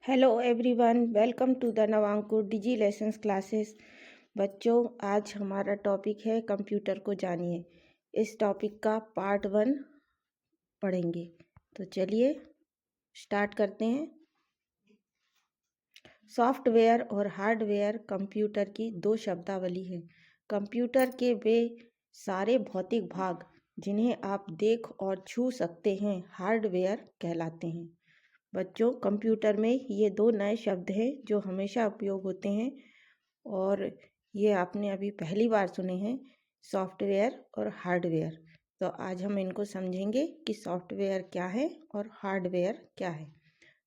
Hello everyone, welcome to the Navankur digi lessons classes. बच्चों, आज हमारा टॉपिक है कंप्यूटर को जानिए। इस टॉपिक का पार्ट 1 पढ़ेंगे। तो चलिए स्टार्ट करते हैं। सॉफ्टवेयर और हार्डवेयर कंप्यूटर की दो शब्दावली है। कंप्यूटर के वे सारे भौतिक भाग जिन्हें आप देख और छू सकते हैं हार्डवेयर कहलाते हैं। बच्चों, कंप्यूटर में ये दो नए शब्द हैं जो हमेशा उपयोग होते हैं और ये आपने अभी पहली बार सुने हैं, सॉफ्टवेयर और हार्डवेयर। तो आज हम इनको समझेंगे कि सॉफ्टवेयर क्या है और हार्डवेयर क्या है।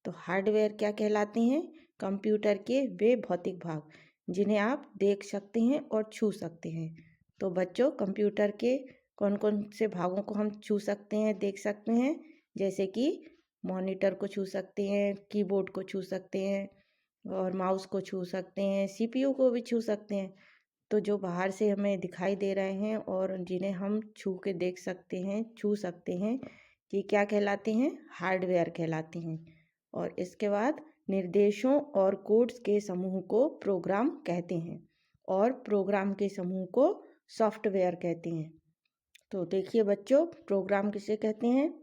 तो हार्डवेयर क्या कहलाते हैं? कंप्यूटर के वे भौतिक भाग जिन्हें आप देख सकते हैं और छू सकते हैं। तो बच्चों, कंप्यूटर के कौन कौन से भागों को हम छू सकते हैं, देख सकते हैं? जैसे कि मॉनिटर को छू सकते हैं, कीबोर्ड को छू सकते हैं और माउस को छू सकते हैं, सीपीयू को भी छू सकते हैं। तो जो बाहर से हमें दिखाई दे रहे हैं और जिन्हें हम छू के देख सकते हैं, छू सकते हैं, ये क्या कहलाते हैं? हार्डवेयर कहलाते हैं। और इसके बाद निर्देशों और कोड्स के समूह को प्रोग्राम कहते हैं और प्रोग्राम के समूह को सॉफ्टवेयर कहते हैं। तो देखिए बच्चों, प्रोग्राम किसे कहते हैं?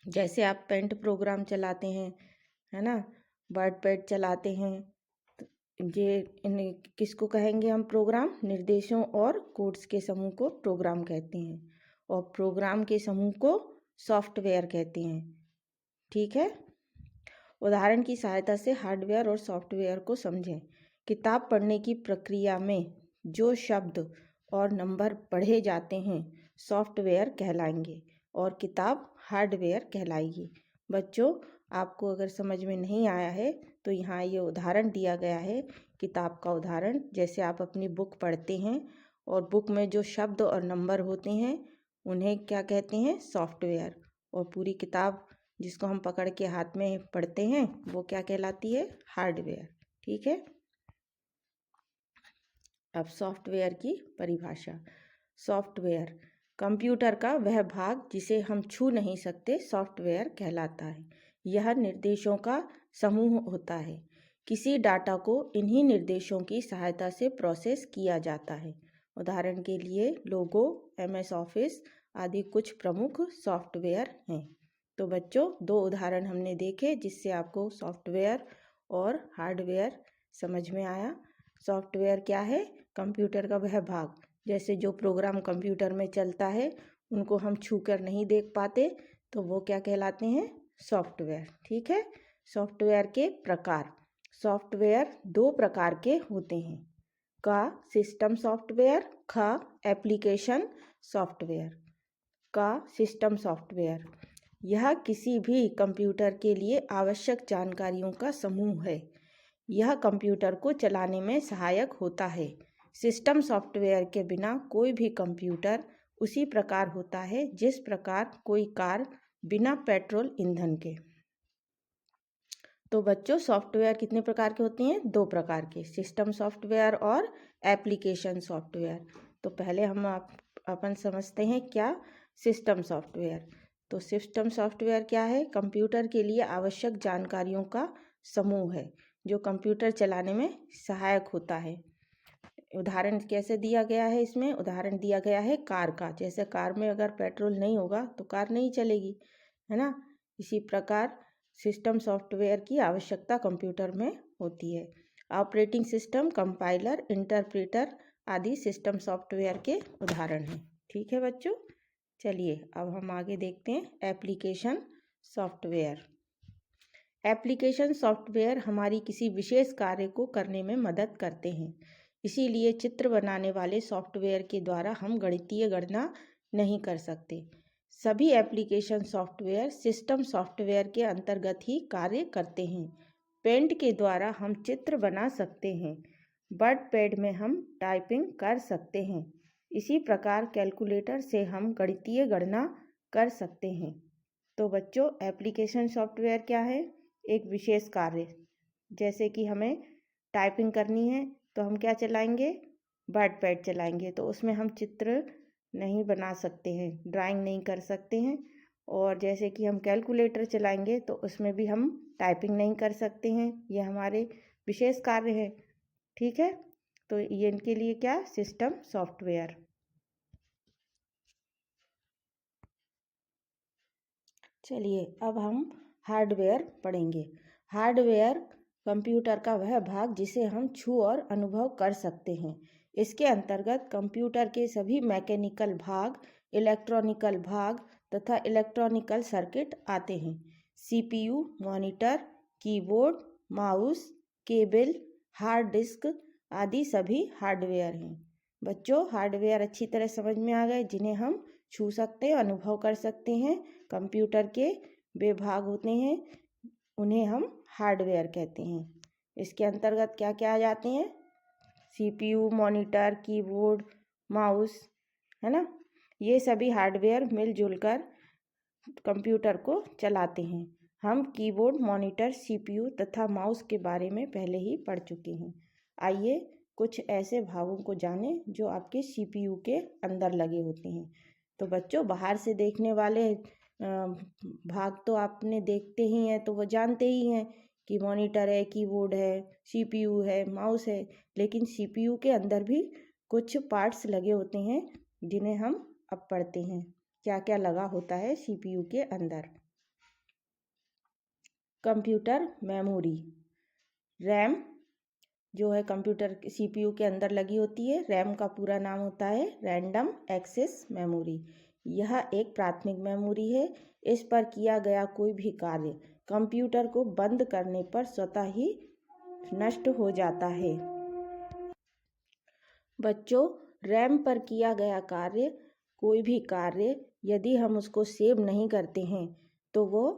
जैसे आप पेंट प्रोग्राम चलाते हैं, है ना, वर्ड पैड चलाते हैं, तो ये इन्हें किसको कहेंगे हम? प्रोग्राम। निर्देशों और कोड्स के समूह को प्रोग्राम कहते हैं और प्रोग्राम के समूह को सॉफ्टवेयर कहते हैं। ठीक है। उदाहरण की सहायता से हार्डवेयर और सॉफ्टवेयर को समझें। किताब पढ़ने की प्रक्रिया में जो शब्द और नंबर पढ़े जाते हैं सॉफ्टवेयर कहलाएंगे और किताब हार्डवेयर कहलाएगी। बच्चों, आपको अगर समझ में नहीं आया है तो यहाँ ये उदाहरण दिया गया है, किताब का उदाहरण। जैसे आप अपनी बुक पढ़ते हैं और बुक में जो शब्द और नंबर होते हैं उन्हें क्या कहते हैं? सॉफ्टवेयर। और पूरी किताब जिसको हम पकड़ के हाथ में पढ़ते हैं वो क्या कहलाती है? हार्डवेयर। ठीक है। अब सॉफ्टवेयर की परिभाषा। सॉफ्टवेयर कंप्यूटर का वह भाग जिसे हम छू नहीं सकते सॉफ्टवेयर कहलाता है। यह निर्देशों का समूह होता है। किसी डाटा को इन्हीं निर्देशों की सहायता से प्रोसेस किया जाता है। उदाहरण के लिए लोगो, MS ऑफिस आदि कुछ प्रमुख सॉफ्टवेयर हैं। तो बच्चों, दो उदाहरण हमने देखे जिससे आपको सॉफ्टवेयर और हार्डवेयर समझ में आया। सॉफ्टवेयर क्या है? कंप्यूटर का वह भाग, जैसे जो प्रोग्राम कंप्यूटर में चलता है उनको हम छू कर नहीं देख पाते, तो वो क्या कहलाते हैं? सॉफ्टवेयर। ठीक है। सॉफ्टवेयर के प्रकार। सॉफ्टवेयर दो प्रकार के होते हैं। का सिस्टम सॉफ्टवेयर, ख एप्लीकेशन सॉफ्टवेयर। का सिस्टम सॉफ्टवेयर यह किसी भी कंप्यूटर के लिए आवश्यक जानकारियों का समूह है। यह कंप्यूटर को चलाने में सहायक होता है। सिस्टम सॉफ्टवेयर के बिना कोई भी कंप्यूटर उसी प्रकार होता है जिस प्रकार कोई कार बिना पेट्रोल ईंधन के। तो बच्चों, सॉफ्टवेयर कितने प्रकार के होते हैं? दो प्रकार के, सिस्टम सॉफ्टवेयर और एप्लीकेशन सॉफ्टवेयर। तो पहले हम अपन समझते हैं क्या सिस्टम सॉफ्टवेयर। तो सिस्टम सॉफ्टवेयर क्या है? कंप्यूटर के लिए आवश्यक जानकारियों का समूह है जो कंप्यूटर चलाने में सहायक होता है। उदाहरण कैसे दिया गया है? इसमें उदाहरण दिया गया है कार का। जैसे कार में अगर पेट्रोल नहीं होगा तो कार नहीं चलेगी, है ना। इसी प्रकार सिस्टम सॉफ्टवेयर की आवश्यकता कंप्यूटर में होती है। ऑपरेटिंग सिस्टम, कंपाइलर, इंटरप्रेटर आदि सिस्टम सॉफ्टवेयर के उदाहरण हैं। ठीक है बच्चों, चलिए अब हम आगे देखते हैं एप्लीकेशन सॉफ्टवेयर। एप्लीकेशन सॉफ्टवेयर हमारी किसी विशेष कार्य को करने में मदद करते हैं। इसीलिए चित्र बनाने वाले सॉफ्टवेयर के द्वारा हम गणितीय गणना नहीं कर सकते। सभी एप्लीकेशन सॉफ्टवेयर सिस्टम सॉफ्टवेयर के अंतर्गत ही कार्य करते हैं। पेंट के द्वारा हम चित्र बना सकते हैं। वर्ड पैड में हम टाइपिंग कर सकते हैं। इसी प्रकार कैलकुलेटर से हम गणितीय गणना कर सकते हैं। तो बच्चों, एप्लीकेशन सॉफ्टवेयर क्या है? एक विशेष कार्य, जैसे कि हमें टाइपिंग करनी है तो हम क्या चलाएंगे? वर्ड पैड चलाएंगे। तो उसमें हम चित्र नहीं बना सकते हैं, ड्राइंग नहीं कर सकते हैं। और जैसे कि हम कैलकुलेटर चलाएंगे तो उसमें भी हम टाइपिंग नहीं कर सकते हैं, ये हमारे विशेष कार्य हैं। ठीक है, तो ये इनके लिए क्या, सिस्टम सॉफ्टवेयर। चलिए अब हम हार्डवेयर पढ़ेंगे। हार्डवेयर कंप्यूटर का वह भाग जिसे हम छू और अनुभव कर सकते हैं। इसके अंतर्गत कंप्यूटर के सभी मैकेनिकल भाग, इलेक्ट्रॉनिकल भाग तथा इलेक्ट्रॉनिकल सर्किट आते हैं। CPU, monitor, keyboard, mouse, cable, hard disk आदि सभी हार्डवेयर हैं। बच्चों, हार्डवेयर अच्छी तरह समझ में आ गए, जिन्हें हम छू सकते हैं, अनुभव कर सकते हैं। कंप्यूटर के वे भाग होते हैं, उन्हें हम हार्डवेयर कहते हैं। इसके अंतर्गत क्या क्या आ जाते हैं, सीपीयू, मॉनिटर, कीबोर्ड, माउस, है ना, ये सभी हार्डवेयर मिलजुल कर कंप्यूटर को चलाते हैं। हम कीबोर्ड, मॉनिटर, सीपीयू तथा माउस के बारे में पहले ही पढ़ चुके हैं। आइए कुछ ऐसे भागों को जानें जो आपके सीपीयू के अंदर लगे होते हैं। तो बच्चों, बाहर से देखने वाले भाग तो आपने देखते ही हैं, तो वो जानते ही हैं कि मॉनिटर है, कीबोर्ड है, सीपीयू है, माउस है। लेकिन सीपीयू के अंदर भी कुछ पार्ट्स लगे होते हैं जिन्हें हम अब पढ़ते हैं। क्या क्या लगा होता है सीपीयू के अंदर। कंप्यूटर मेमोरी, रैम जो है कंप्यूटर सीपीयू के अंदर लगी होती है। रैम का पूरा नाम होता है रैंडम एक्सेस मेमोरी। यह एक प्राथमिक मेमोरी है। इस पर किया गया कोई भी कार्य कंप्यूटर को बंद करने पर स्वतः ही नष्ट हो जाता है। बच्चों, रैम पर किया गया कार्य, कोई भी कार्य यदि हम उसको सेव नहीं करते हैं तो वो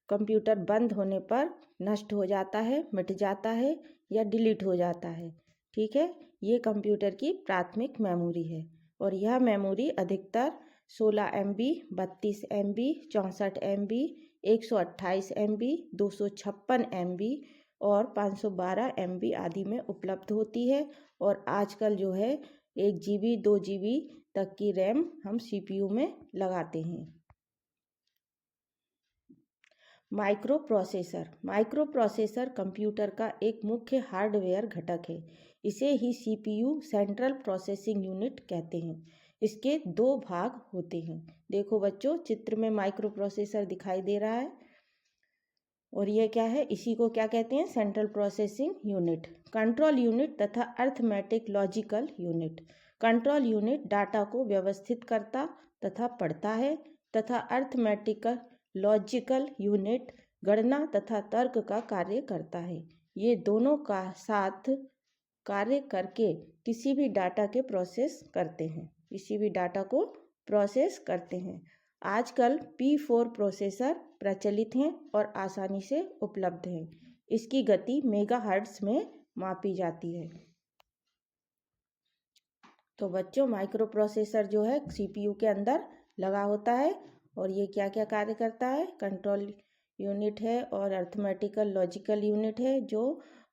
कंप्यूटर बंद होने पर नष्ट हो जाता है, मिट जाता है या डिलीट हो जाता है। ठीक है, ये कंप्यूटर की प्राथमिक मेमोरी है। और यह मेमोरी अधिकतर 16 MB, 32 MB, 64 MB, 128 MB, 256 MB और 512 MB आदि में उपलब्ध होती है। और आजकल जो है 1 GB, 2 GB तक की रैम हम सीपीयू में लगाते हैं। Micro processor, micro processor computer का एक मुख्य हार्डवेयर घटक है। इसे ही सीपीयू, सेंट्रल प्रोसेसिंग यूनिट कहते हैं। इसके दो भाग होते हैं। देखो बच्चों, चित्र में माइक्रो प्रोसेसर दिखाई दे रहा है और ये क्या है, इसी को क्या कहते हैं, central processing unit. Control unit तथा arithmetic logical unit. Control unit data को व्यवस्थित करता तथा पढ़ता है तथा अर्थमेटिकल लॉजिकल यूनिट गणना तथा तर्क का कार्य करता है। ये दोनों का साथ कार्य करके किसी भी डाटा के प्रोसेस करते हैं, किसी भी डाटा को प्रोसेस करते हैं। आजकल P4 प्रोसेसर प्रचलित हैं और आसानी से उपलब्ध हैं। इसकी गति मेगाहर्ट्ज में मापी जाती है। तो बच्चों, माइक्रो प्रोसेसर जो है सीपीयू के अंदर लगा होता है और ये क्या क्या कार्य करता है, कंट्रोल यूनिट है और अर्थमेटिकल लॉजिकल यूनिट है जो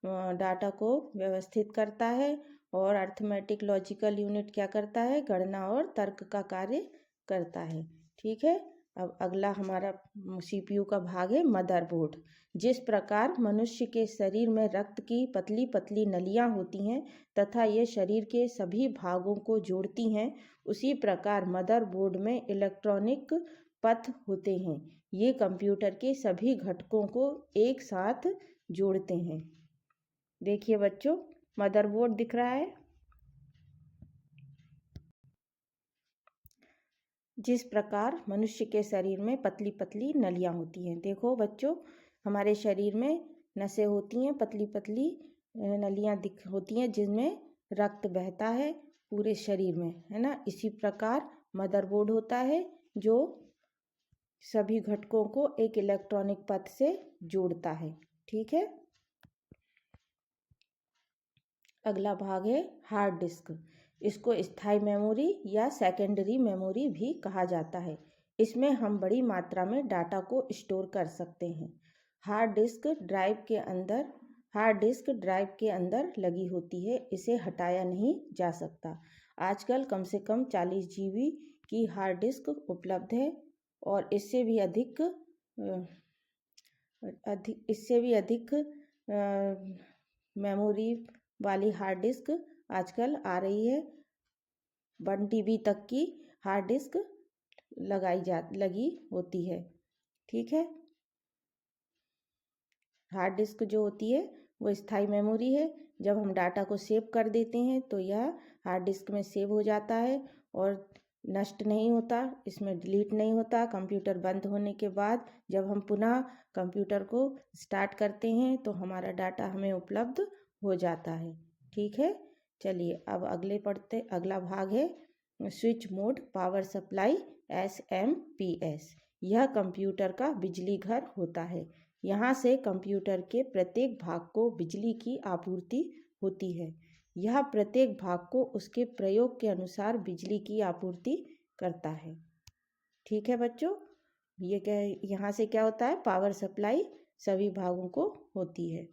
डाटा को व्यवस्थित करता है। और अर्थमेटिक लॉजिकल यूनिट क्या करता है, गणना और तर्क का कार्य करता है। ठीक है, अब अगला हमारा सीपीयू का भाग है मदरबोर्ड। जिस प्रकार मनुष्य के शरीर में रक्त की पतली पतली नलियां होती हैं तथा ये शरीर के सभी भागों को जोड़ती हैं, उसी प्रकार मदरबोर्ड में इलेक्ट्रॉनिक पथ होते हैं। ये कंप्यूटर के सभी घटकों को एक साथ जोड़ते हैं। देखिए बच्चों, मदरबोर्ड दिख रहा है। जिस प्रकार मनुष्य के शरीर में पतली पतली नलियां होती हैं। देखो बच्चों, हमारे शरीर में नसें होती हैं, पतली पतली नलियां होती हैं जिनमें रक्त बहता है पूरे शरीर में, है ना। इसी प्रकार मदरबोर्ड होता है जो सभी घटकों को एक इलेक्ट्रॉनिक पथ से जोड़ता है। ठीक है, अगला भाग है हार्ड डिस्क। इसको स्थायी मेमोरी या सेकेंडरी मेमोरी भी कहा जाता है। इसमें हम बड़ी मात्रा में डाटा को स्टोर कर सकते हैं। हार्ड डिस्क ड्राइव के अंदर लगी होती है, इसे हटाया नहीं जा सकता। आजकल कम से कम 40 GB की हार्ड डिस्क उपलब्ध है और इससे भी अधिक मेमोरी वाली हार्ड डिस्क आजकल आ रही है। 1 TB तक की हार्ड डिस्क लगी होती है। ठीक है, हार्ड डिस्क जो होती है वो स्थायी मेमोरी है। जब हम डाटा को सेव कर देते हैं तो यह हार्ड डिस्क में सेव हो जाता है और नष्ट नहीं होता, इसमें डिलीट नहीं होता। कंप्यूटर बंद होने के बाद जब हम पुनः कंप्यूटर को स्टार्ट करते हैं तो हमारा डाटा हमें उपलब्ध हो जाता है। ठीक है, चलिए अब अगला भाग है switch mode power supply SMPS। यह कंप्यूटर का बिजली घर होता है। यहाँ से कंप्यूटर के प्रत्येक भाग को बिजली की आपूर्ति होती है। यह प्रत्येक भाग को उसके प्रयोग के अनुसार बिजली की आपूर्ति करता है। ठीक है बच्चों, यहाँ से क्या होता है, पावर सप्लाई सभी भागों को होती है।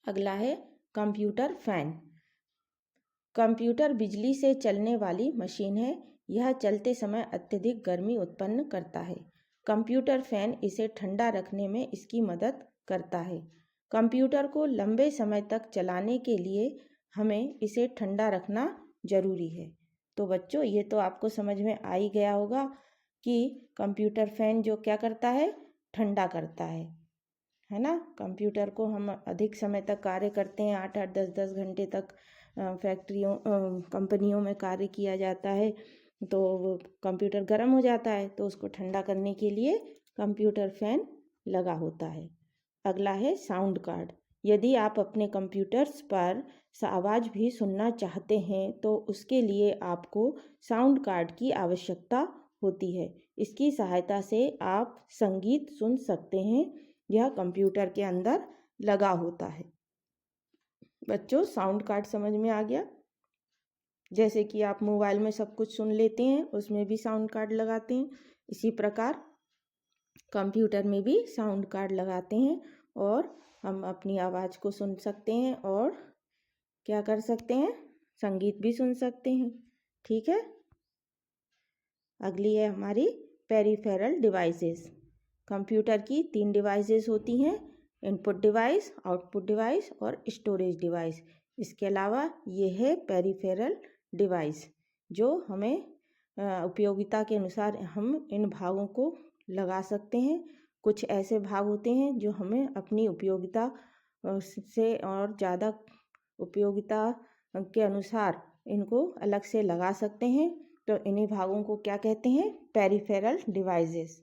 अगला है कंप्यूटर फैन। कंप्यूटर बिजली से चलने वाली मशीन है। यह चलते समय अत्यधिक गर्मी उत्पन्न करता है। कंप्यूटर फैन इसे ठंडा रखने में इसकी मदद करता है। कंप्यूटर को लंबे समय तक चलाने के लिए हमें इसे ठंडा रखना जरूरी है। तो बच्चों, ये तो आपको समझ में आ ही गया होगा कि कंप्यूटर फैन जो क्या करता है, ठंडा करता है ना। कंप्यूटर को हम अधिक समय तक कार्य करते हैं, 8-8 10-10 घंटे तक फैक्ट्रियों कंपनियों में कार्य किया जाता है, तो कंप्यूटर गर्म हो जाता है, तो उसको ठंडा करने के लिए कंप्यूटर फैन लगा होता है। अगला है साउंड कार्ड। यदि आप अपने कंप्यूटर्स पर आवाज़ भी सुनना चाहते हैं तो उसके लिए आपको साउंड कार्ड की आवश्यकता होती है। इसकी सहायता से आप संगीत सुन सकते हैं। यह कंप्यूटर के अंदर लगा होता है। बच्चों, साउंड कार्ड समझ में आ गया? जैसे कि आप मोबाइल में सब कुछ सुन लेते हैं, उसमें भी साउंड कार्ड लगाते हैं, इसी प्रकार कंप्यूटर में भी साउंड कार्ड लगाते हैं और हम अपनी आवाज़ को सुन सकते हैं और क्या कर सकते हैं, संगीत भी सुन सकते हैं। ठीक है, अगली है हमारी पेरिफेरल डिवाइसेस। कंप्यूटर की 3 डिवाइसेस होती हैं, इनपुट डिवाइस, आउटपुट डिवाइस और स्टोरेज डिवाइस। इसके अलावा ये है पेरिफेरल डिवाइस, जो हमें उपयोगिता के अनुसार हम इन भागों को लगा सकते हैं। कुछ ऐसे भाग होते हैं जो हमें अपनी उपयोगिता से और ज़्यादा उपयोगिता के अनुसार इनको अलग से लगा सकते हैं। तो इन्हीं भागों को क्या कहते हैं, पेरिफेरल डिवाइसेस।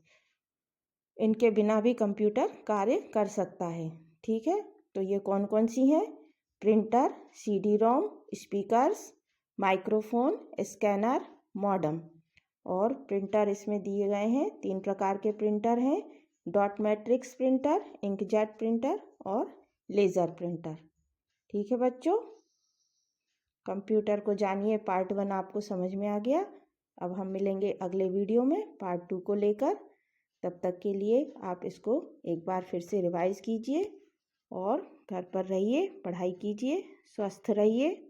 इनके बिना भी कंप्यूटर कार्य कर सकता है। ठीक है, तो ये कौन कौन सी हैं, printer, CD-ROM, speakers, microphone, scanner, modem. और प्रिंटर इसमें दिए गए हैं, 3 प्रकार के प्रिंटर हैं, dot matrix printer, inkjet printer और लेज़र प्रिंटर। ठीक है बच्चों, कंप्यूटर को जानिए पार्ट 1 आपको समझ में आ गया। अब हम मिलेंगे अगले वीडियो में पार्ट 2 को लेकर। तब तक के लिए आप इसको एक बार फिर से रिवाइज कीजिए और घर पर रहिए, पढ़ाई कीजिए, स्वस्थ रहिए।